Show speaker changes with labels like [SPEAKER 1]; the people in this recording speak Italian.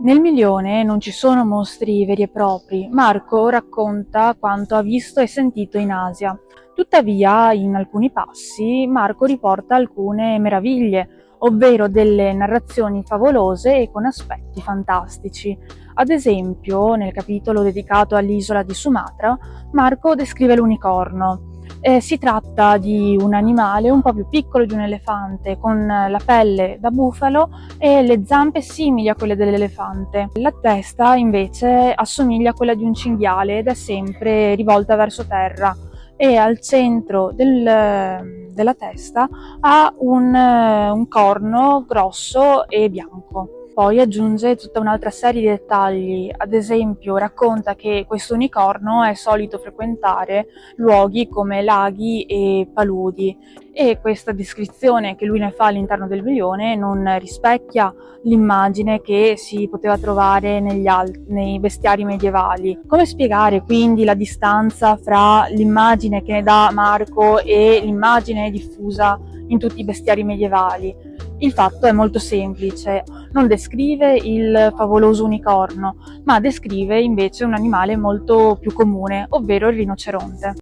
[SPEAKER 1] Nel Milione non ci sono mostri veri e propri. Marco racconta quanto ha visto e sentito in Asia. Tuttavia, in alcuni passi, Marco riporta alcune meraviglie, ovvero delle narrazioni favolose e con aspetti fantastici. Ad esempio, nel capitolo dedicato all'isola di Sumatra, Marco descrive l'unicorno. Si tratta di un animale un po' più piccolo di un elefante, con la pelle da bufalo e le zampe simili a quelle dell'elefante. La testa invece assomiglia a quella di un cinghiale ed è sempre rivolta verso terra, e al centro della testa ha un corno grosso e bianco. Poi aggiunge tutta un'altra serie di dettagli, ad esempio racconta che questo unicorno è solito frequentare luoghi come laghi e paludi, e questa descrizione che lui ne fa all'interno del milione non rispecchia l'immagine che si poteva trovare nei bestiari medievali. Come spiegare quindi la distanza fra l'immagine che ne dà Marco e l'immagine diffusa in tutti i bestiari medievali? Il fatto è molto semplice: non descrive il favoloso unicorno, ma descrive invece un animale molto più comune, ovvero il rinoceronte.